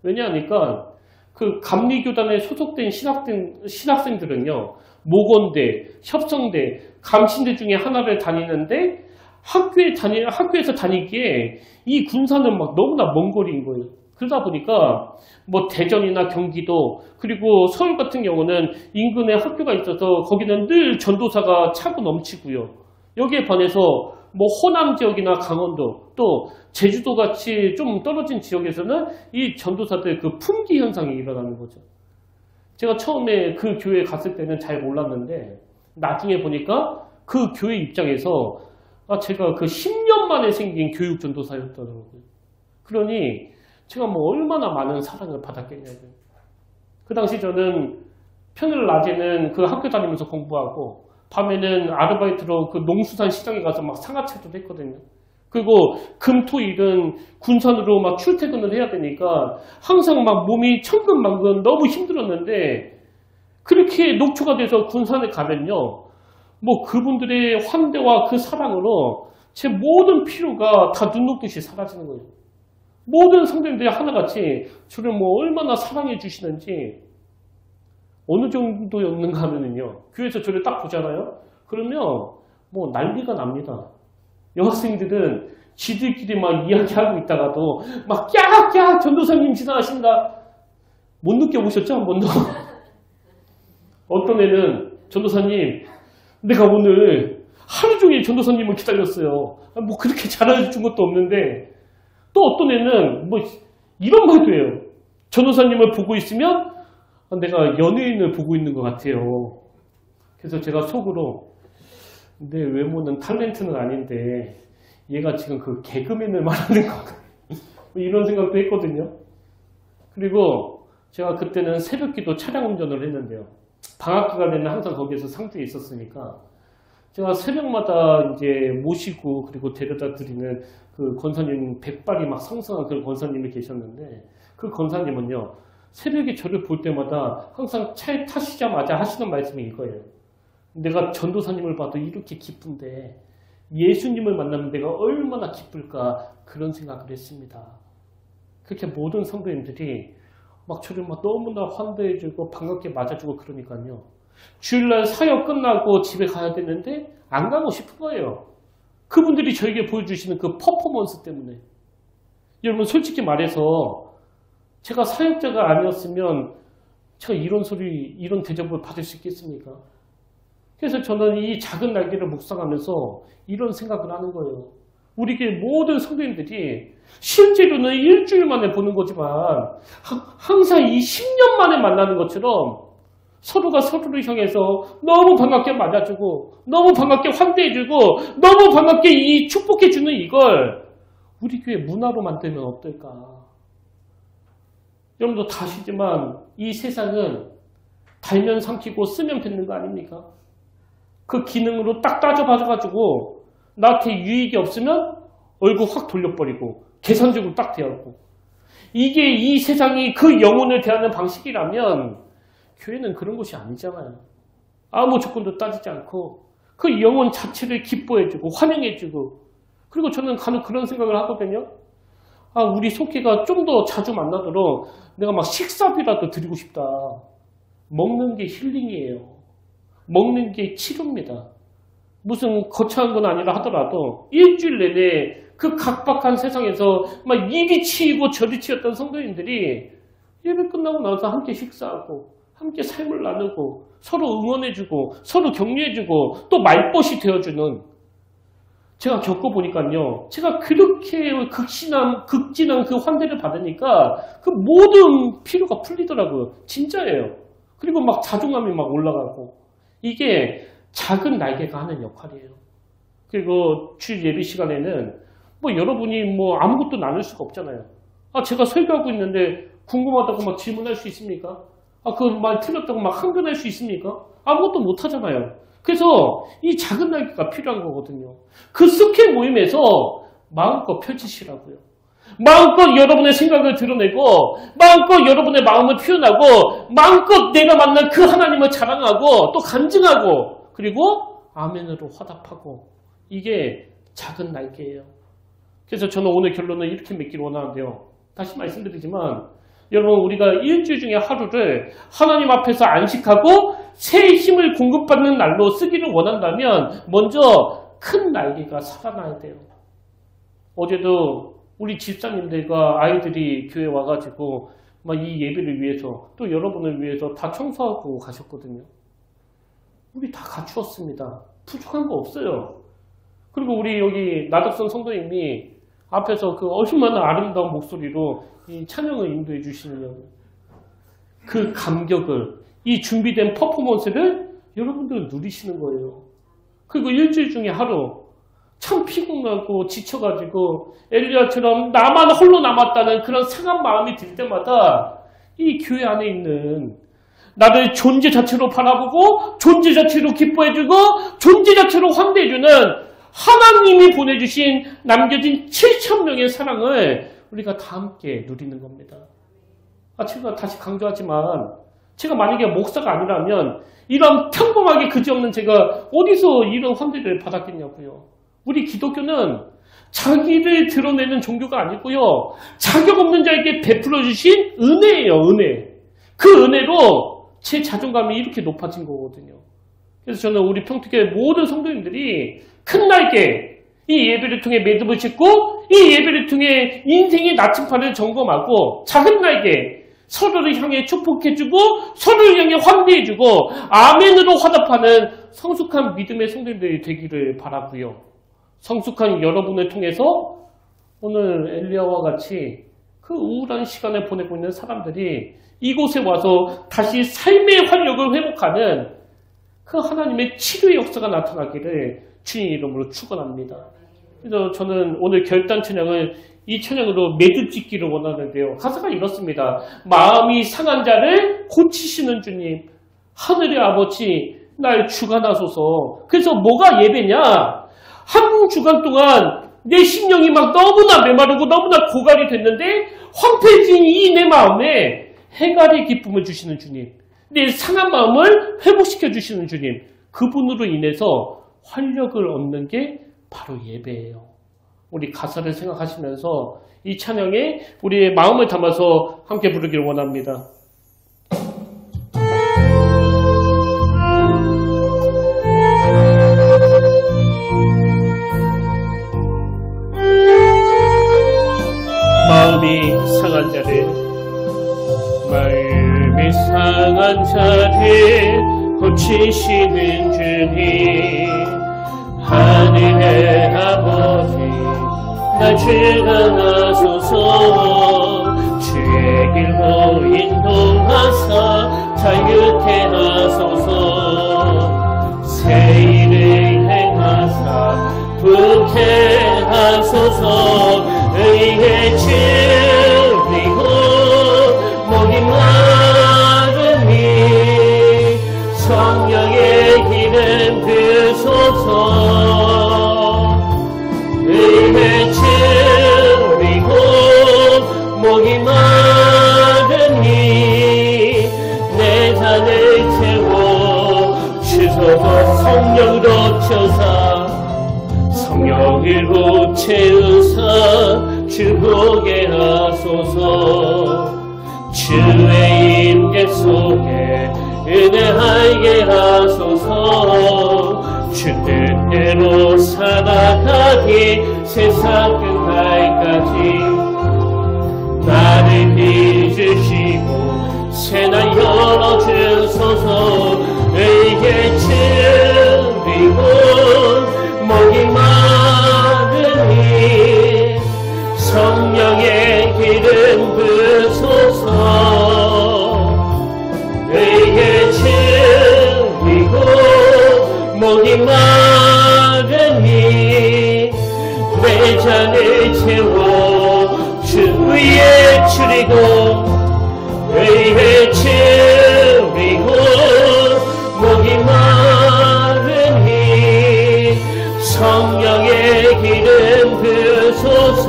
왜냐하니까 그 감리교단에 소속된 신학생들은요, 모건대, 협성대, 감신대 중에 하나를 다니는데 학교에서 다니기에 이 군산은 막 너무나 먼 거리인 거예요. 그러다 보니까 뭐 대전이나 경기도 그리고 서울 같은 경우는 인근에 학교가 있어서 거기는 늘 전도사가 차고 넘치고요. 여기에 반해서 뭐 호남 지역이나 강원도 또 제주도 같이 좀 떨어진 지역에서는 이 전도사들 그 품귀 현상이 일어나는 거죠. 제가 처음에 그 교회에 갔을 때는 잘 몰랐는데 나중에 보니까 그 교회 입장에서 제가 그 10년 만에 생긴 교육 전도사였더라고요. 그러니 제가 뭐 얼마나 많은 사랑을 받았겠냐고요. 그 당시 저는 평일 낮에는 그 학교 다니면서 공부하고 밤에는 아르바이트로 그 농수산 시장에 가서 막 상하차도 했거든요. 그리고 금토일은 군산으로 막 출퇴근을 해야 되니까 항상 막 몸이 천근만근 너무 힘들었는데 그렇게 녹초가 돼서 군산에 가면요. 뭐 그분들의 환대와 그 사랑으로 제 모든 피로가 다 눈 녹듯이 사라지는 거예요. 모든 성도님들이 하나같이 저를 뭐 얼마나 사랑해 주시는지 어느 정도였는가 하면은요. 교회에서 저를 딱 보잖아요. 그러면 뭐 난리가 납니다. 여학생들은 지들끼리 막 이야기하고 있다가도 막 꺄꺄 전도사님 지나가신다. 못 느껴보셨죠? 한 번도? 어떤 애는 전도사님 내가 오늘 하루 종일 전도사님을 기다렸어요. 뭐 그렇게 잘해준 것도 없는데 또 어떤 애는 뭐 이런 말도 해요. 전도사님을 보고 있으면 내가 연예인을 보고 있는 것 같아요. 그래서 제가 속으로 내 외모는 탤런트는 아닌데 얘가 지금 그 개그맨을 말하는 건가 이런 생각도 했거든요. 그리고 제가 그때는 새벽기도 차량 운전을 했는데요. 방학 기간에는 항상 거기에서 상주에 있었으니까 제가 새벽마다 이제 모시고 그리고 데려다 드리는 그 권사님 백발이 막 성성한 그런 권사님이 계셨는데 그 권사님은요 새벽에 저를 볼 때마다 항상 차에 타시자마자 하시는 말씀이 이거예요. 내가 전도사님을 봐도 이렇게 기쁜데 예수님을 만나면 내가 얼마나 기쁠까 그런 생각을 했습니다. 그렇게 모든 성도님들이 막 저를 막 너무나 환대해주고 반갑게 맞아주고 그러니까요. 주일날 사역 끝나고 집에 가야 되는데 안 가고 싶은 거예요. 그분들이 저에게 보여주시는 그 퍼포먼스 때문에. 여러분 솔직히 말해서 제가 사역자가 아니었으면 제가 이런 소리, 이런 대접을 받을 수 있겠습니까? 그래서 저는 이 작은 날개를 묵상하면서 이런 생각을 하는 거예요. 우리 교회 모든 성도님들이 실제로는 일주일 만에 보는 거지만 항상 이 10년 만에 만나는 것처럼 서로가 서로를 향해서 너무 반갑게 맞아주고 너무 반갑게 환대해주고 너무 반갑게 이 축복해주는 이걸 우리 교회 문화로 만들면 어떨까? 여러분도 다 아시지만 이 세상은 달면 삼키고 쓰면 뱉는 거 아닙니까? 그 기능으로 딱 따져봐가지고 나한테 유익이 없으면 얼굴 확 돌려버리고 계산적으로 딱 대하고 이게 이 세상이 그 영혼을 대하는 방식이라면 교회는 그런 곳이 아니잖아요. 아무 조건도 따지지 않고 그 영혼 자체를 기뻐해주고 환영해주고 그리고 저는 간혹 그런 생각을 하거든요. 아, 우리 속회가 좀 더 자주 만나도록 내가 막 식사비라도 드리고 싶다. 먹는 게 힐링이에요. 먹는 게 치료입니다. 무슨 거창한 건 아니라 하더라도 일주일 내내 그 각박한 세상에서 막 이리 치이고 저리 치였던 성도님들이 예배 끝나고 나서 함께 식사하고 함께 삶을 나누고 서로 응원해주고 서로 격려해주고 또 말벗이 되어주는 제가 겪어보니까요. 제가 그렇게 극진한 그 환대를 받으니까 그 모든 피로가 풀리더라고요. 진짜예요. 그리고 막 자존감이 막 올라가고 이게 작은 날개가 하는 역할이에요. 그리고 주일 예배 시간에는 뭐 여러분이 뭐 아무것도 나눌 수가 없잖아요. 아, 제가 설교하고 있는데 궁금하다고 막 질문할 수 있습니까? 아, 그 말 틀렸다고 막 항변할 수 있습니까? 아무것도 못 하잖아요. 그래서 이 작은 날개가 필요한 거거든요. 그 속회 모임에서 마음껏 펼치시라고요. 마음껏 여러분의 생각을 드러내고 마음껏 여러분의 마음을 표현하고 마음껏 내가 만난 그 하나님을 자랑하고 또 간증하고 그리고 아멘으로 화답하고 이게 작은 날개예요. 그래서 저는 오늘 결론을 이렇게 맺기를 원하는데요. 다시 말씀드리지만 여러분 우리가 일주일 중에 하루를 하나님 앞에서 안식하고 새 힘을 공급받는 날로 쓰기를 원한다면 먼저 큰 날개가 살아나야 돼요. 어제도 우리 집사님들과 아이들이 교회 와가지고 막 이 예배를 위해서 또 여러분을 위해서 다 청소하고 가셨거든요. 우리 다 갖추었습니다. 부족한 거 없어요. 그리고 우리 여기 나덕선 성도님이 앞에서 그 얼마나 아름다운 목소리로 이 찬양을 인도해 주시느냐고. 그 감격을, 이 준비된 퍼포먼스를 여러분들 누리시는 거예요. 그리고 일주일 중에 하루 참 피곤하고 지쳐가지고 엘리야처럼 나만 홀로 남았다는 그런 상한 마음이 들 때마다 이 교회 안에 있는 나를 존재 자체로 바라보고 존재 자체로 기뻐해주고 존재 자체로 환대해주는 하나님이 보내주신 남겨진 7,000명의 사랑을 우리가 다 함께 누리는 겁니다. 제가 다시 강조하지만 제가 만약에 목사가 아니라면 이런 평범하게 그지없는 제가 어디서 이런 환대를 받았겠냐고요. 우리 기독교는 자기를 드러내는 종교가 아니고요. 자격 없는 자에게 베풀어 주신 은혜예요. 은혜. 그 은혜로 제 자존감이 이렇게 높아진 거거든요. 그래서 저는 우리 평택의 모든 성도님들이 큰 날개, 이 예배를 통해 믿음을 짓고 이 예배를 통해 인생의 나침판을 점검하고 작은 날개, 서로를 향해 축복해주고 서로를 향해 환대해주고 아멘으로 화답하는 성숙한 믿음의 성도님들이 되기를 바라고요. 성숙한 여러분을 통해서 오늘 엘리야와 같이 그 우울한 시간을 보내고 있는 사람들이 이곳에 와서 다시 삶의 활력을 회복하는 그 하나님의 치료의 역사가 나타나기를 주님 이름으로 축원합니다. 그래서 저는 오늘 결단 찬양을 이 찬양으로 매듭 짓기를 원하는데요. 가사가 이렇습니다. 마음이 상한 자를 고치시는 주님, 하늘의 아버지 날 주관하소서. 그래서 뭐가 예배냐? 한 주간 동안 내 심령이 막 너무나 메마르고 너무나 고갈이 됐는데 황폐해진 이 내 마음에 해갈의 기쁨을 주시는 주님, 내 상한 마음을 회복시켜 주시는 주님, 그분으로 인해서 활력을 얻는 게 바로 예배예요. 우리 가사를 생각하시면서 이 찬양에 우리의 마음을 담아서 함께 부르기를 원합니다. 마음이 상한 자를 고치시는 주님, 하늘의 아버지 날 주관하소서. 주의 길로 인도하사 자유케 하소서. 새 일을 행하사 부케 하소서. 의의 주리고 목이 마르니 성령의 기름 부소서. 의의 주리고 목이 마르니 내 잔을 채워 주소서. 성령으로 채우사 성령으로 채우사 주보게 하소서. 주의 임재 속에 은혜하게 하소서. 주 뜻대로 살아가기 세상 끝날까지 나를 빚으시고 새날 열어주소서. 의의 주리고 목이 마르니 성령의 기름 부소서. 의의 주리고 목이 마르니 내 잔을 채워 주의 주리고. 의의 주리고 목이 마르니 성령의 기름 부소서.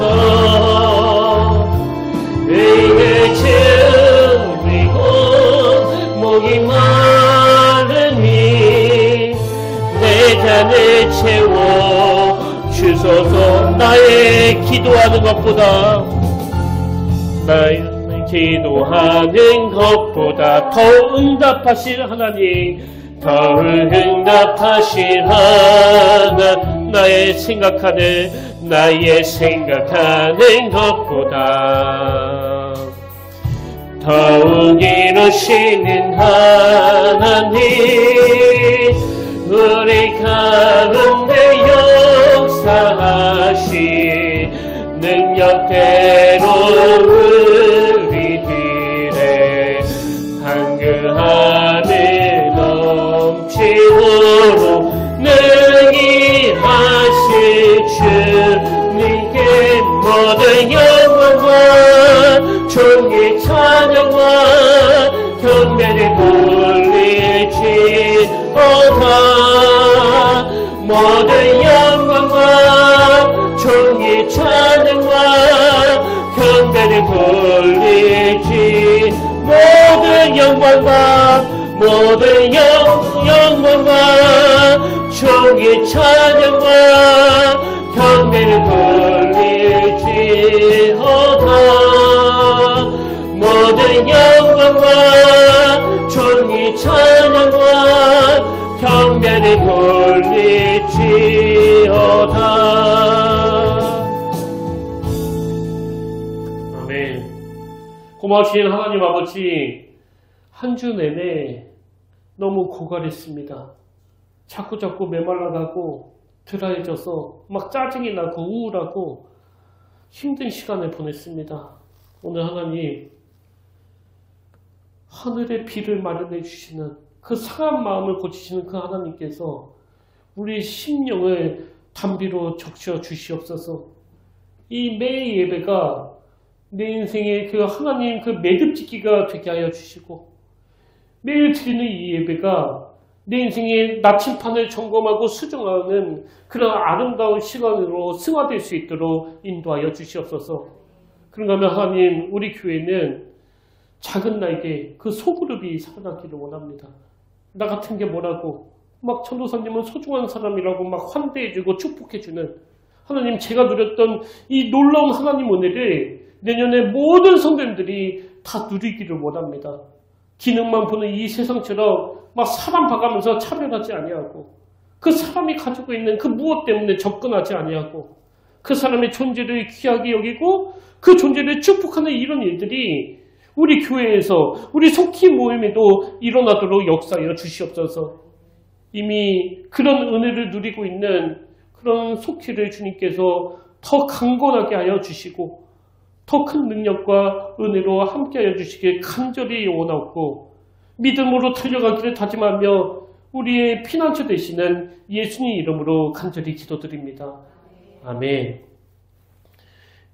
의의 주리고 목이 마르니 내 잔을 채워 주소서. 나의 기도하는 것보다 기도하는 것보다 더 응답하실 하나님, 더 응답하실 하나님, 나의 생각하는 것보다 더욱 이루시는 하나님, 우리 가운데 역사하신 능력대로 우리들의 한글하늘 넘치도록 능히 하실 주님께 모든 영광과 존귀 찬양과 경배를 돌릴지어다. 모든 영광과 존귀 찬양과 경배를 돌릴지. 모든 영광과 존귀 찬양과 경배를 돌릴지어다. 모든 영광과 존귀 찬양과 경배를 돌릴지어다. 아멘. 고마우신 하나님 아버지, 한 주 내내 너무 고갈했습니다. 자꾸 메말라가고 드라해져서 막 짜증이 나고 우울하고 힘든 시간을 보냈습니다. 오늘 하나님, 하늘의 비를 마련해 주시는 그 상한 마음을 고치시는 그 하나님께서 우리의 심령을 담비로 적셔 주시옵소서. 이 매일 예배가 내 인생의 그 하나님 그 매듭짓기가 되게 하여 주시고, 매일 드리는 이 예배가 내 인생의 나침판을 점검하고 수정하는 그런 아름다운 시간으로 승화될 수 있도록 인도하여 주시옵소서. 그런가 하면 하나님, 우리 교회는 작은 나에게 그 소그룹이 살아나기를 원합니다. 나 같은 게 뭐라고 막 전도사님은 소중한 사람이라고 막 환대해주고 축복해주는 하나님, 제가 누렸던 이 놀라운 하나님 은혜를 내년에 모든 성도님들이 다 누리기를 원합니다. 기능만 보는 이 세상처럼 막 사람 봐가면서 차별하지 아니하고, 그 사람이 가지고 있는 그 무엇 때문에 접근하지 아니하고, 그 사람의 존재를 귀하게 여기고 그 존재를 축복하는 이런 일들이 우리 교회에서, 우리 속히 모임에도 일어나도록 역사하여 주시옵소서. 이미 그런 은혜를 누리고 있는 그런 속히를 주님께서 더 강건하게 하여 주시고 더 큰 능력과 은혜로 함께하여 주시길 간절히 원하고, 믿음으로 달려가기를 다짐하며 우리의 피난처 되시는 예수님 이름으로 간절히 기도드립니다. 아멘.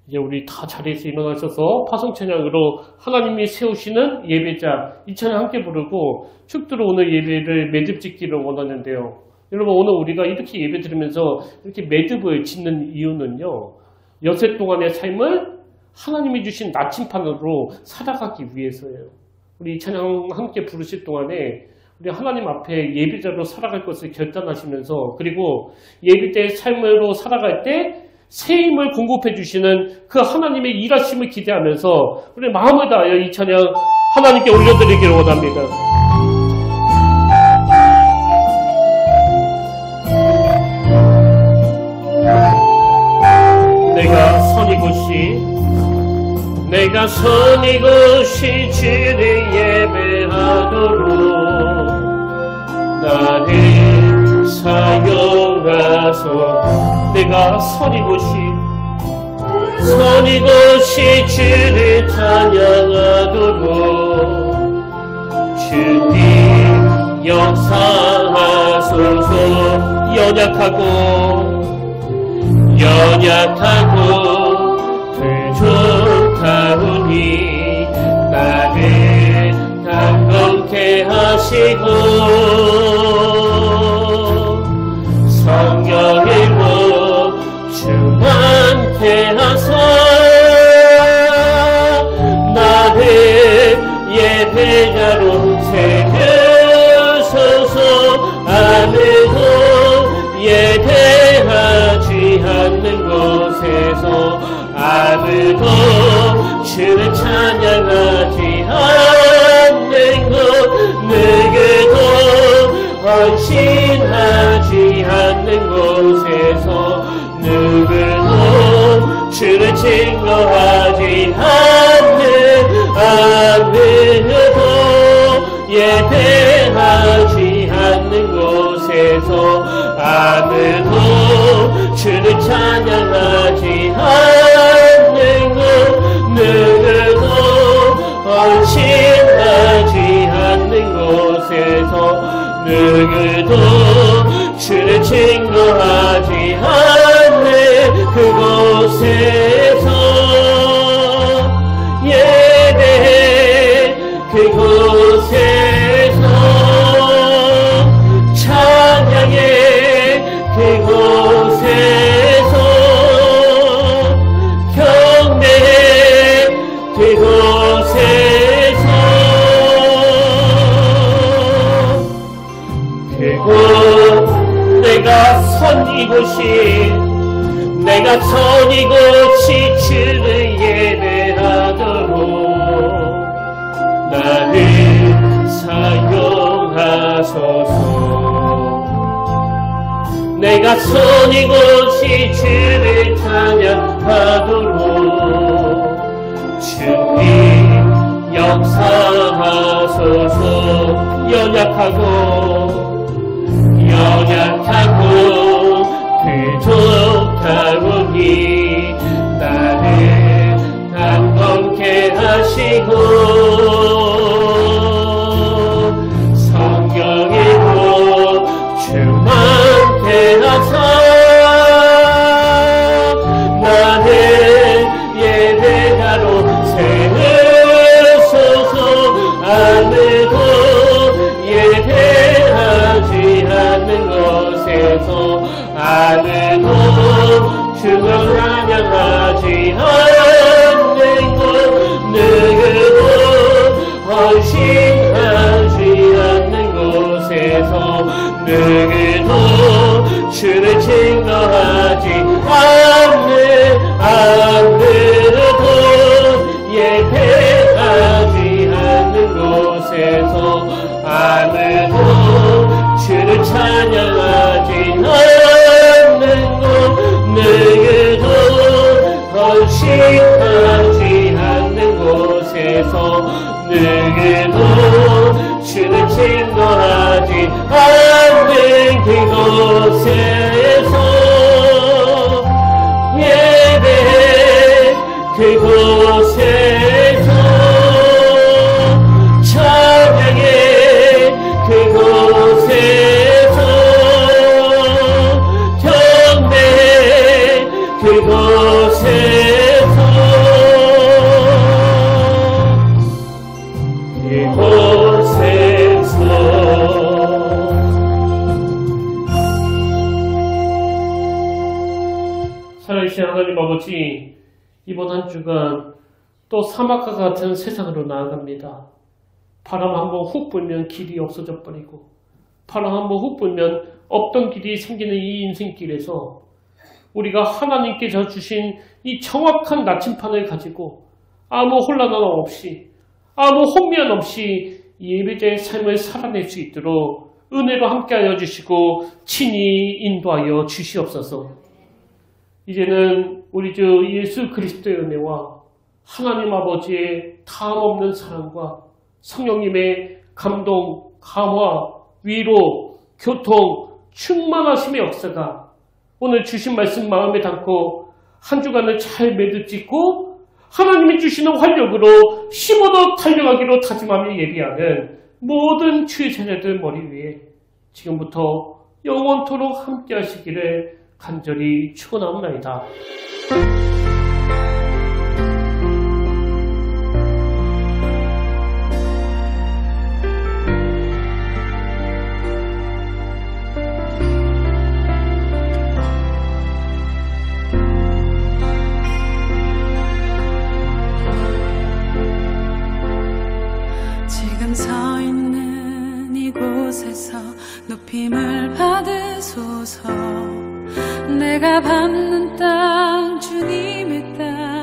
이제 우리 다 자리에서 일어나셔서 파송찬양으로 하나님이 세우시는 예배자 이 찬양 함께 부르고 축 들어오는 예배를 매듭 짓기를 원하는데요. 여러분, 오늘 우리가 이렇게 예배 드리면서 이렇게 매듭을 짓는 이유는요, 여세 동안의 삶을 하나님이 주신 나침판으로 살아가기 위해서예요. 우리 이 찬양 함께 부르실 동안에 우리 하나님 앞에 예배자로 살아갈 것을 결단하시면서, 그리고 예배 때의 삶으로 살아갈 때 새 힘을 공급해 주시는 그 하나님의 일하심을 기대하면서 우리 마음을 다하여 이 찬양 하나님께 올려드리기를 원합니다. 내가 선이 곳이 주를 예배하도록 나를 사용하소. 내가 선이 곳이 주를 찬양하도록 주님 역사하소서. 연약하고 부족하오니 나를 강건케 하시고 성령의 복 충만케 하사 나를 예배자로 세우소서. 아무도 예배하지 않는 곳에서 아무도 주를 찬양하지 않는 것, 누구도 헌신하지 않는 곳에서 누구도 주를 증거하지 않는, 아무도 예배하지 않는 곳에서 아무도 주를 찬양하지 않는 것, 누구도 헌신하지 않는 곳에서 누구도 주를 증거하지 않는 그곳에서 예배 하소서. 내가 손이 곧이 주를 찬양하도록 주님 역사하소서. 연약하고 부족하오니 나를 강건케 하시고 성령이고 주만 대하사 나를 예배자로 세우소서. 아무도 예배하지 않는 곳에서 아무도 주를 찬양하지 않는 곳 누구도 헌신하지 않는 곳에서 누구도 주를 증거하지 않는 예배하지 않는 곳에서 아무도 주를 찬양하지 않는 곳 누구도 헌신하지 않는 곳에서 누구도 주를 증거하지 않는 그곳에서 예배 그곳에서 찬양해 그곳에서 경배 그곳에서 살아계신 하나님 아버지, 이번 한 주간 또 사막과 같은 세상으로 나아갑니다. 바람 한번 훅 불면 길이 없어져 버리고 바람 한번 훅 불면 없던 길이 생기는 이 인생길에서 우리가 하나님께서 주신 이 정확한 나침판을 가지고 아무 혼란함 없이 아무 혼미함 없이 예배자의 삶을 살아낼 수 있도록 은혜로 함께하여 주시고 친히 인도하여 주시옵소서. 이제는 우리 주 예수 그리스도의 은혜와 하나님 아버지의 다함없는 사랑과 성령님의 감동, 감화, 위로, 교통, 충만하심의 역사가 오늘 주신 말씀 마음에 담고 한 주간을 잘 매듭짓고 하나님이 주시는 활력으로 힘어도 달려가기로 다짐하며 예비하는 모든 주의 자녀들 머리 위에 지금부터 영원토록 함께 하시기를 간절히 축원하옵나이다. 지금 서 있는 이곳에서 높임을 받으소서. 내가 밟는 땅 주님의 땅